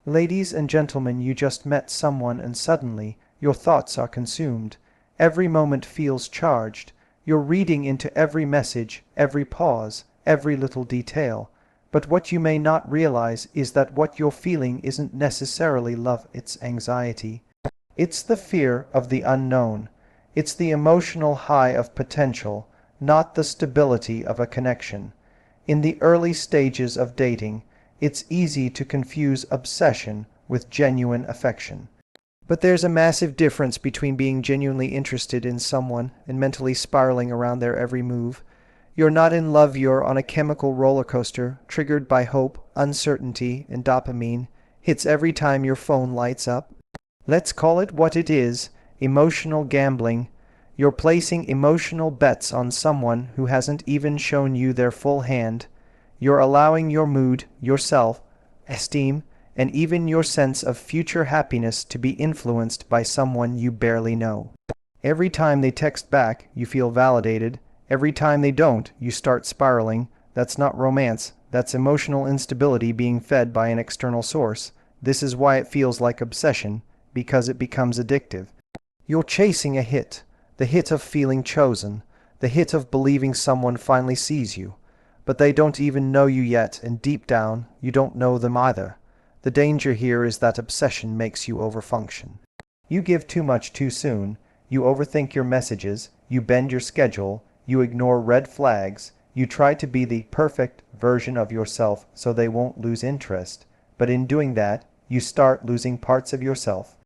Ladies and gentlemen, you just met someone and suddenly your thoughts are consumed. Every moment feels charged. You're reading into every message, every pause, every little detail. But what you may not realize is that what you're feeling isn't necessarily love, it's anxiety. It's the fear of the unknown. It's the emotional high of potential, not the stability of a connection. In the early stages of dating, it's easy to confuse obsession with genuine affection. But there's a massive difference between being genuinely interested in someone and mentally spiraling around their every move. You're not in love, you're on a chemical roller coaster triggered by hope, uncertainty, and dopamine hits every time your phone lights up. Let's call it what it is, emotional gambling. You're placing emotional bets on someone who hasn't even shown you their full hand. You're allowing your mood, your self-esteem, and even your sense of future happiness to be influenced by someone you barely know. Every time they text back, you feel validated. Every time they don't, you start spiraling. That's not romance. That's emotional instability being fed by an external source. This is why it feels like obsession, because it becomes addictive. You're chasing a hit, the hit of feeling chosen, the hit of believing someone finally sees you. But they don't even know you yet, and deep down, you don't know them either. The danger here is that obsession makes you overfunction. You give too much too soon, you overthink your messages, you bend your schedule, you ignore red flags, you try to be the perfect version of yourself so they won't lose interest. But in doing that, you start losing parts of yourself.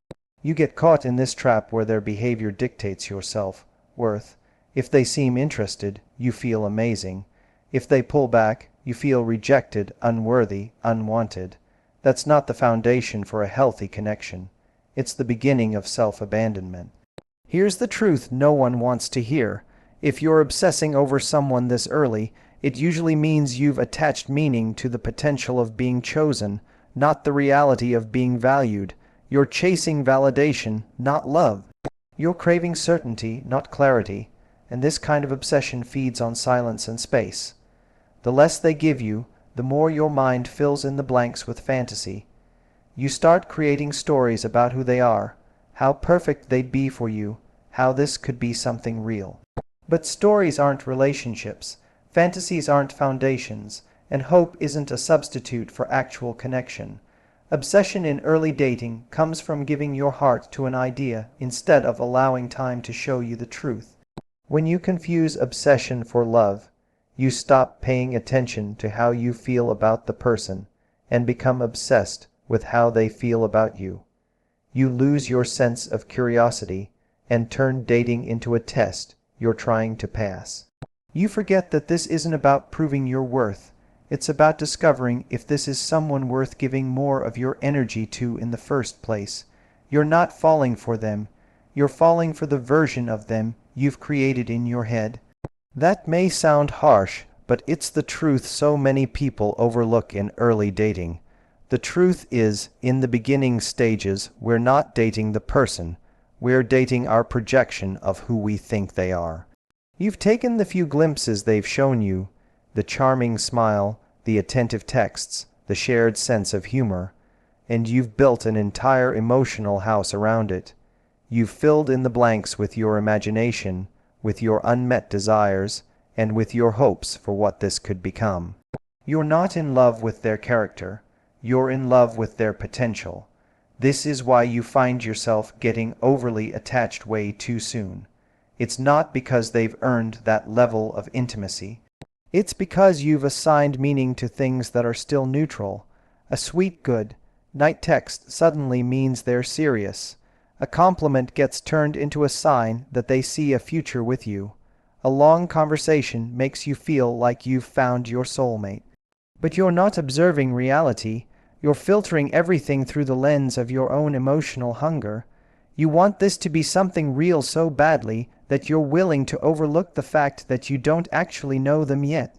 You get caught in this trap where their behavior dictates your self-worth. If they seem interested, you feel amazing. If they pull back, you feel rejected, unworthy, unwanted. That's not the foundation for a healthy connection. It's the beginning of self-abandonment. Here's the truth no one wants to hear. If you're obsessing over someone this early, it usually means you've attached meaning to the potential of being chosen, not the reality of being valued. You're chasing validation, not love. You're craving certainty, not clarity. And this kind of obsession feeds on silence and space. The less they give you, the more your mind fills in the blanks with fantasy. You start creating stories about who they are, how perfect they'd be for you, how this could be something real. But stories aren't relationships, fantasies aren't foundations, and hope isn't a substitute for actual connection. Obsession in early dating comes from giving your heart to an idea instead of allowing time to show you the truth. When you confuse obsession for love, you stop paying attention to how you feel about the person and become obsessed with how they feel about you. You lose your sense of curiosity and turn dating into a test you're trying to pass. You forget that this isn't about proving your worth. It's about discovering if this is someone worth giving more of your energy to in the first place. You're not falling for them. You're falling for the version of them you've created in your head. That may sound harsh, but it's the truth so many people overlook in early dating. The truth is, in the beginning stages, we're not dating the person. We're dating our projection of who we think they are. You've taken the few glimpses they've shown you, the charming smile, the attentive texts, the shared sense of humor, and you've built an entire emotional house around it. You've filled in the blanks with your imagination, with your unmet desires, and with your hopes for what this could become. You're not in love with their character. You're in love with their potential. This is why you find yourself getting overly attached way too soon. It's not because they've earned that level of intimacy. It's because you've assigned meaning to things that are still neutral. A sweet good night text suddenly means they're serious. A compliment gets turned into a sign that they see a future with you. A long conversation makes you feel like you've found your soulmate. But you're not observing reality. You're filtering everything through the lens of your own emotional hunger. You want this to be something real so badly that you're willing to overlook the fact that you don't actually know them yet.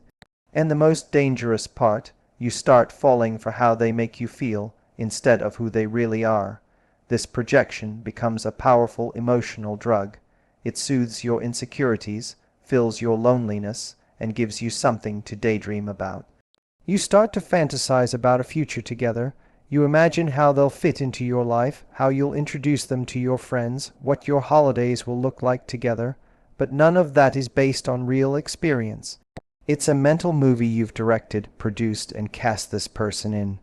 And the most dangerous part, you start falling for how they make you feel instead of who they really are. This projection becomes a powerful emotional drug. It soothes your insecurities, fills your loneliness, and gives you something to daydream about. You start to fantasize about a future together. You imagine how they'll fit into your life, how you'll introduce them to your friends, what your holidays will look like together, but none of that is based on real experience. It's a mental movie you've directed, produced, and cast this person in,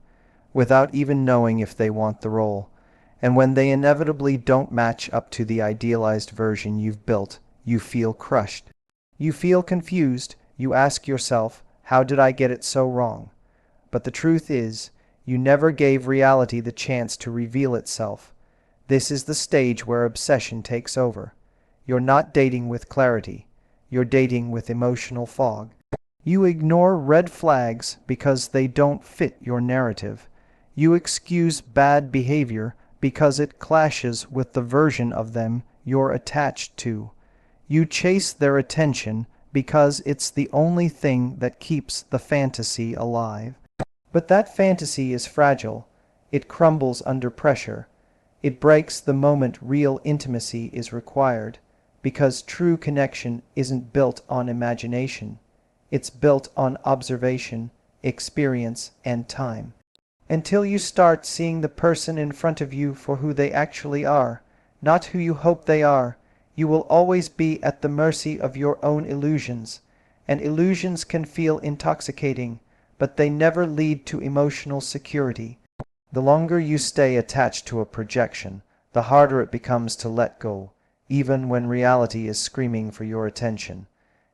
without even knowing if they want the role. And when they inevitably don't match up to the idealized version you've built, you feel crushed. You feel confused. You ask yourself, how did I get it so wrong? But the truth is, you never gave reality the chance to reveal itself. This is the stage where obsession takes over. You're not dating with clarity. You're dating with emotional fog. You ignore red flags because they don't fit your narrative. You excuse bad behavior because it clashes with the version of them you're attached to. You chase their attention because it's the only thing that keeps the fantasy alive. But that fantasy is fragile. It crumbles under pressure. It breaks the moment real intimacy is required, because true connection isn't built on imagination. It's built on observation, experience, and time. Until you start seeing the person in front of you for who they actually are, not who you hope they are, you will always be at the mercy of your own illusions. And illusions can feel intoxicating, but they never lead to emotional security. The longer you stay attached to a projection, the harder it becomes to let go, even when reality is screaming for your attention.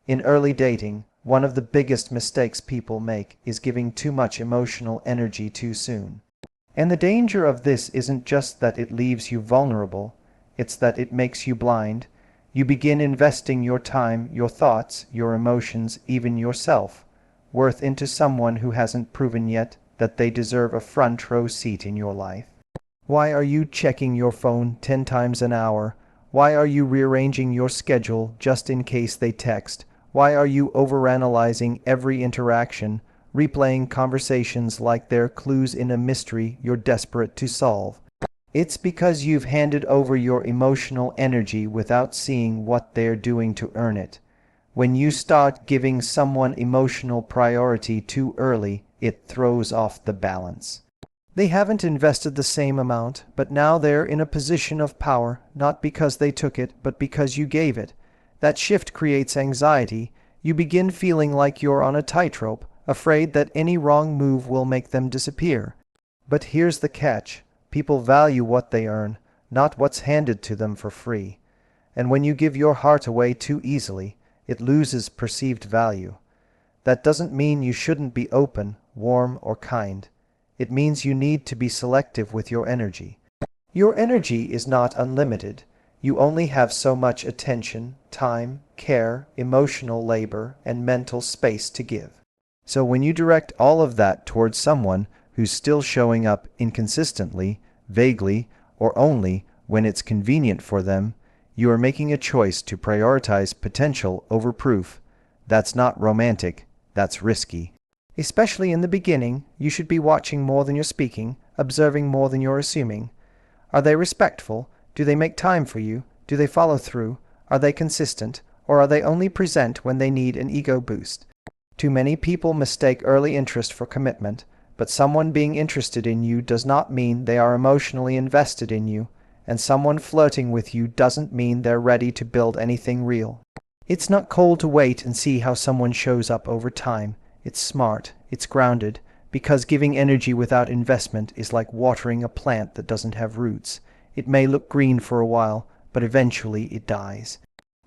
In early dating, one of the biggest mistakes people make is giving too much emotional energy too soon. And the danger of this isn't just that it leaves you vulnerable, it's that it makes you blind. You begin investing your time, your thoughts, your emotions, even yourself, worth into someone who hasn't proven yet that they deserve a front row seat in your life. Why are you checking your phone 10 times an hour? Why are you rearranging your schedule just in case they text? Why are you overanalyzing every interaction, replaying conversations like they're clues in a mystery you're desperate to solve? It's because you've handed over your emotional energy without seeing what they're doing to earn it. When you start giving someone emotional priority too early, it throws off the balance. They haven't invested the same amount, but now they're in a position of power, not because they took it, but because you gave it. That shift creates anxiety. You begin feeling like you're on a tightrope, afraid that any wrong move will make them disappear. But here's the catch. People value what they earn, not what's handed to them for free. And when you give your heart away too easily, it loses perceived value. That doesn't mean you shouldn't be open, warm, or kind. It means you need to be selective with your energy. Your energy is not unlimited. You only have so much attention, time, care, emotional labor, and mental space to give. So when you direct all of that towards someone who's still showing up inconsistently, vaguely, or only when it's convenient for them, you are making a choice to prioritize potential over proof. That's not romantic, that's risky. Especially in the beginning, you should be watching more than you're speaking, observing more than you're assuming. Are they respectful? Do they make time for you? Do they follow through? Are they consistent? Or are they only present when they need an ego boost? Too many people mistake early interest for commitment, but someone being interested in you does not mean they are emotionally invested in you, and someone flirting with you doesn't mean they're ready to build anything real. It's not cold to wait and see how someone shows up over time. It's smart, it's grounded, because giving energy without investment is like watering a plant that doesn't have roots. It may look green for a while, but eventually it dies.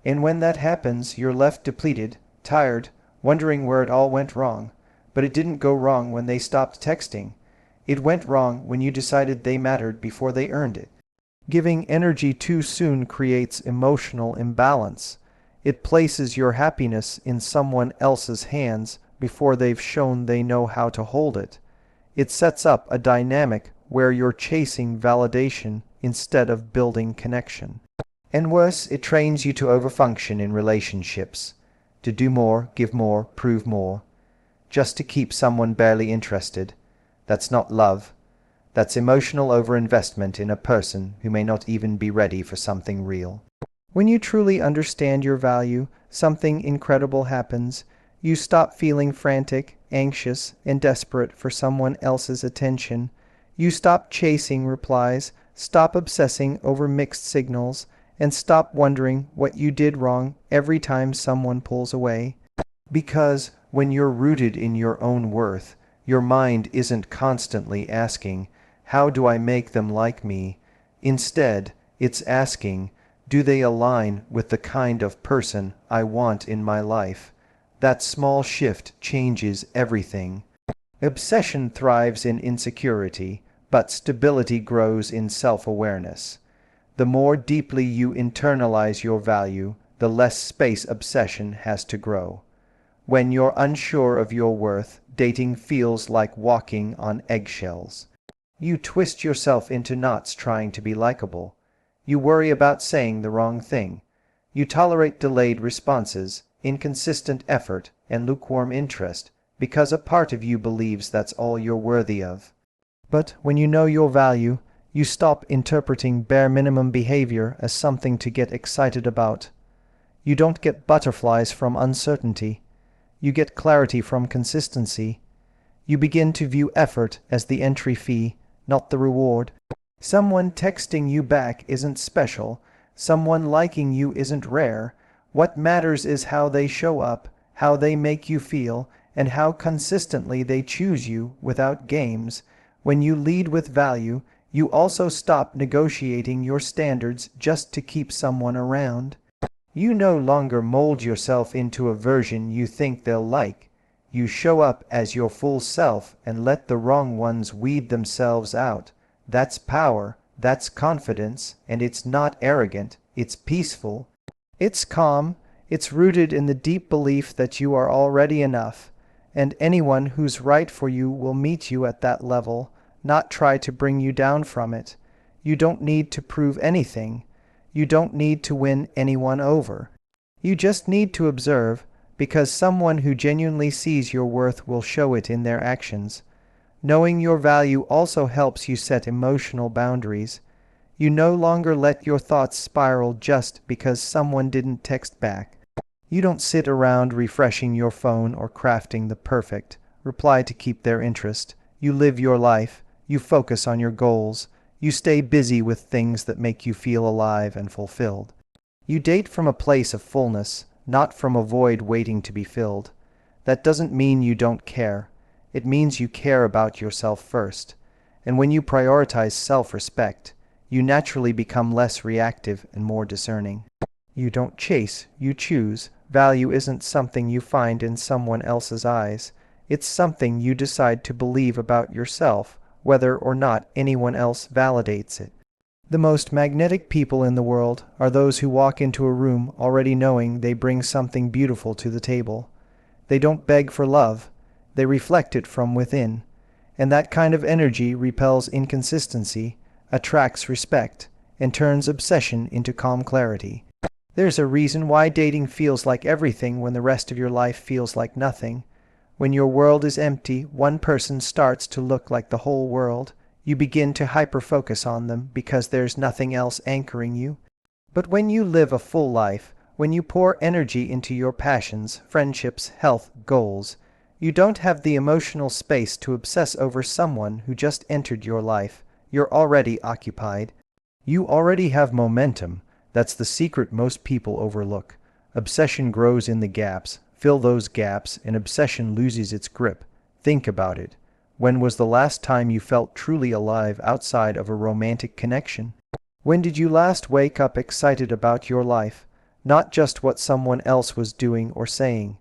And when that happens, you're left depleted, tired, wondering where it all went wrong. But it didn't go wrong when they stopped texting. It went wrong when you decided they mattered before they earned it. Giving energy too soon creates emotional imbalance. It places your happiness in someone else's hands before they've shown they know how to hold it. It sets up a dynamic where you're chasing validation instead of building connection. And worse, it trains you to overfunction in relationships, to do more, give more, prove more, just to keep someone barely interested. That's not love. That's emotional overinvestment in a person who may not even be ready for something real. When you truly understand your value, something incredible happens. You stop feeling frantic, anxious, and desperate for someone else's attention. You stop chasing replies, stop obsessing over mixed signals, and stop wondering what you did wrong every time someone pulls away. Because when you're rooted in your own worth, your mind isn't constantly asking, how do I make them like me? Instead, it's asking, do they align with the kind of person I want in my life? That small shift changes everything. Obsession thrives in insecurity, but stability grows in self-awareness. The more deeply you internalize your value, the less space obsession has to grow. When you're unsure of your worth, dating feels like walking on eggshells. You twist yourself into knots trying to be likable. You worry about saying the wrong thing. You tolerate delayed responses, inconsistent effort, and lukewarm interest, because a part of you believes that's all you're worthy of. But when you know your value, you stop interpreting bare minimum behavior as something to get excited about. You don't get butterflies from uncertainty. You get clarity from consistency. You begin to view effort as the entry fee, not the reward. Someone texting you back isn't special. Someone liking you isn't rare. What matters is how they show up, how they make you feel, and how consistently they choose you without games. When you lead with value, you also stop negotiating your standards just to keep someone around. You no longer mold yourself into a version you think they'll like. You show up as your full self and let the wrong ones weed themselves out. That's power, that's confidence, and it's not arrogant, it's peaceful. It's calm, it's rooted in the deep belief that you are already enough, and anyone who's right for you will meet you at that level, not try to bring you down from it. You don't need to prove anything. You don't need to win anyone over. You just need to observe, because someone who genuinely sees your worth will show it in their actions. Knowing your value also helps you set emotional boundaries. You no longer let your thoughts spiral just because someone didn't text back. You don't sit around refreshing your phone or crafting the perfect reply to keep their interest. You live your life. You focus on your goals. You stay busy with things that make you feel alive and fulfilled. You date from a place of fullness, not from a void waiting to be filled. That doesn't mean you don't care. It means you care about yourself first. And when you prioritize self-respect, you naturally become less reactive and more discerning. You don't chase, you choose. Value isn't something you find in someone else's eyes. It's something you decide to believe about yourself, whether or not anyone else validates it. The most magnetic people in the world are those who walk into a room already knowing they bring something beautiful to the table. They don't beg for love. They reflect it from within. And that kind of energy repels inconsistency, attracts respect, and turns obsession into calm clarity. There's a reason why dating feels like everything when the rest of your life feels like nothing. When your world is empty, one person starts to look like the whole world. You begin to hyper-focus on them because there's nothing else anchoring you. But when you live a full life, when you pour energy into your passions, friendships, health, goals, you don't have the emotional space to obsess over someone who just entered your life. You're already occupied. You already have momentum. That's the secret most people overlook. Obsession grows in the gaps. Fill those gaps, and obsession loses its grip. Think about it. When was the last time you felt truly alive outside of a romantic connection? When did you last wake up excited about your life, not just what someone else was doing or saying?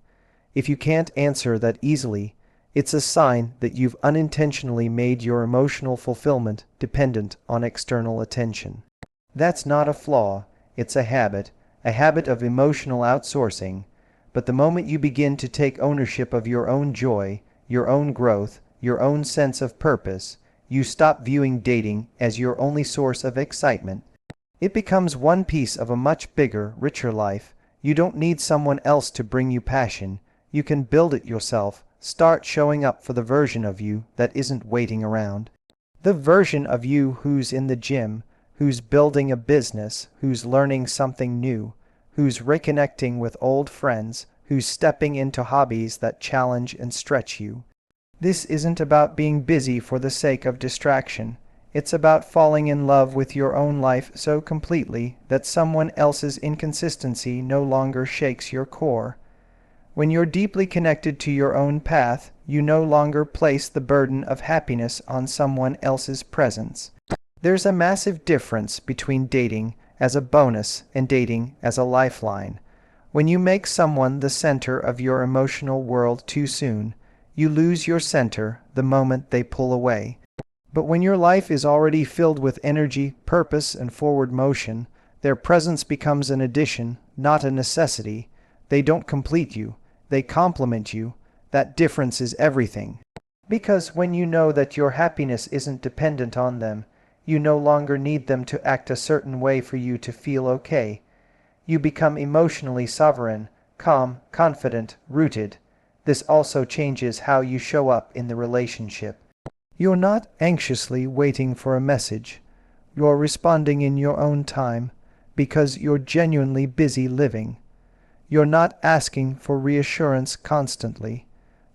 If you can't answer that easily, it's a sign that you've unintentionally made your emotional fulfillment dependent on external attention. That's not a flaw, it's a habit of emotional outsourcing. But the moment you begin to take ownership of your own joy, your own growth, your own sense of purpose, you stop viewing dating as your only source of excitement. It becomes one piece of a much bigger, richer life. You don't need someone else to bring you passion. You can build it yourself. Start showing up for the version of you that isn't waiting around. The version of you who's in the gym, who's building a business, who's learning something new, who's reconnecting with old friends, who's stepping into hobbies that challenge and stretch you. This isn't about being busy for the sake of distraction. It's about falling in love with your own life so completely that someone else's inconsistency no longer shakes your core. When you're deeply connected to your own path, you no longer place the burden of happiness on someone else's presence. There's a massive difference between dating as a bonus and dating as a lifeline. When you make someone the center of your emotional world too soon, you lose your center the moment they pull away. But when your life is already filled with energy, purpose, and forward motion, their presence becomes an addition, not a necessity. They don't complete you. They complement you. That difference is everything. Because when you know that your happiness isn't dependent on them, you no longer need them to act a certain way for you to feel okay. You become emotionally sovereign, calm, confident, rooted. This also changes how you show up in the relationship. You're not anxiously waiting for a message. You're responding in your own time because you're genuinely busy living. You're not asking for reassurance constantly.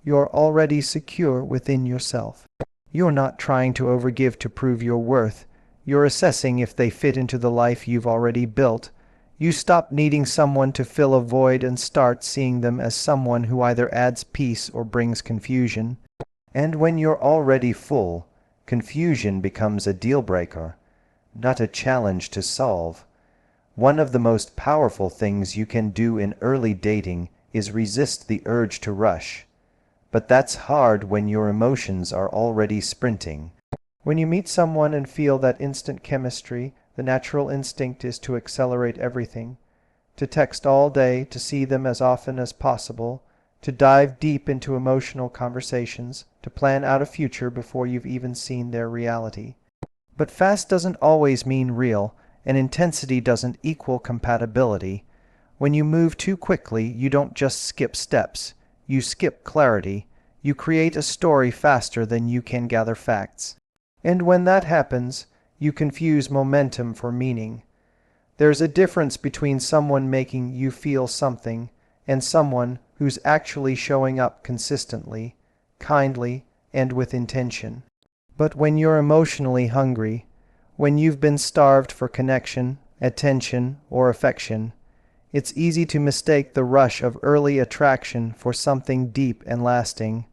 You're already secure within yourself. You're not trying to overgive to prove your worth. You're assessing if they fit into the life you've already built. You stop needing someone to fill a void and start seeing them as someone who either adds peace or brings confusion. And when you're already full, confusion becomes a deal breaker, not a challenge to solve. One of the most powerful things you can do in early dating is resist the urge to rush. But that's hard when your emotions are already sprinting. When you meet someone and feel that instant chemistry, the natural instinct is to accelerate everything, to text all day, to see them as often as possible, to dive deep into emotional conversations, to plan out a future before you've even seen their reality. But fast doesn't always mean real, and intensity doesn't equal compatibility. When you move too quickly, you don't just skip steps. You skip clarity. You create a story faster than you can gather facts. And when that happens, you confuse momentum for meaning. There's a difference between someone making you feel something and someone who's actually showing up consistently, kindly, and with intention. But when you're emotionally hungry, when you've been starved for connection, attention, or affection, it's easy to mistake the rush of early attraction for something deep and lasting.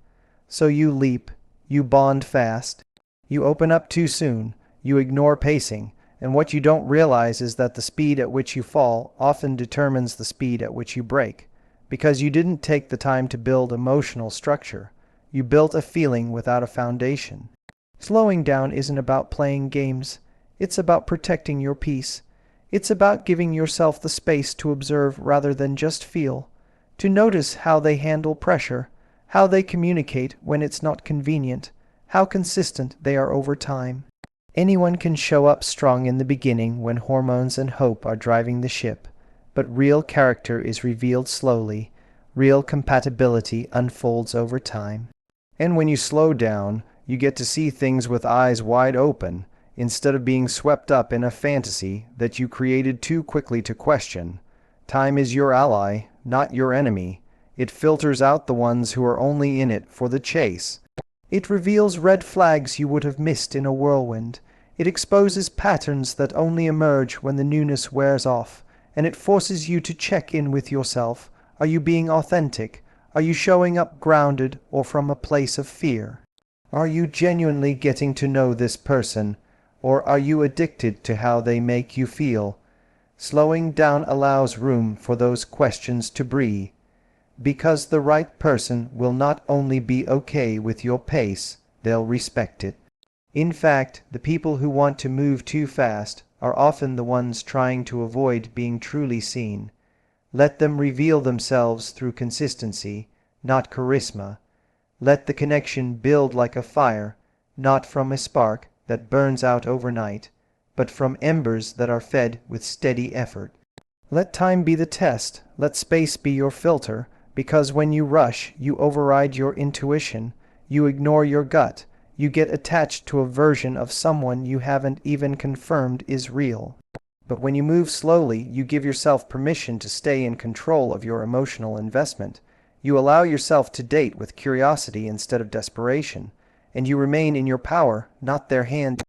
So you leap, you bond fast, you open up too soon, you ignore pacing, and what you don't realize is that the speed at which you fall often determines the speed at which you break. Because you didn't take the time to build emotional structure. You built a feeling without a foundation. Slowing down isn't about playing games. It's about protecting your peace. It's about giving yourself the space to observe rather than just feel. To notice how they handle pressure, how they communicate when it's not convenient, how consistent they are over time. Anyone can show up strong in the beginning when hormones and hope are driving the ship. But real character is revealed slowly. Real compatibility unfolds over time. And when you slow down, you get to see things with eyes wide open, instead of being swept up in a fantasy that you created too quickly to question. Time is your ally, not your enemy. It filters out the ones who are only in it for the chase. It reveals red flags you would have missed in a whirlwind. It exposes patterns that only emerge when the newness wears off. And it forces you to check in with yourself. Are you being authentic? Are you showing up grounded or from a place of fear? Are you genuinely getting to know this person, or are you addicted to how they make you feel? Slowing down allows room for those questions to breathe, because the right person will not only be okay with your pace, they'll respect it. In fact, the people who want to move too fast are often the ones trying to avoid being truly seen. Let them reveal themselves through consistency, not charisma. Let the connection build like a fire, not from a spark that burns out overnight, but from embers that are fed with steady effort. Let time be the test, let space be your filter, because when you rush, you override your intuition, you ignore your gut, you get attached to a version of someone you haven't even confirmed is real. But when you move slowly, you give yourself permission to stay in control of your emotional investment. You allow yourself to date with curiosity instead of desperation, and you remain in your power, not their hand.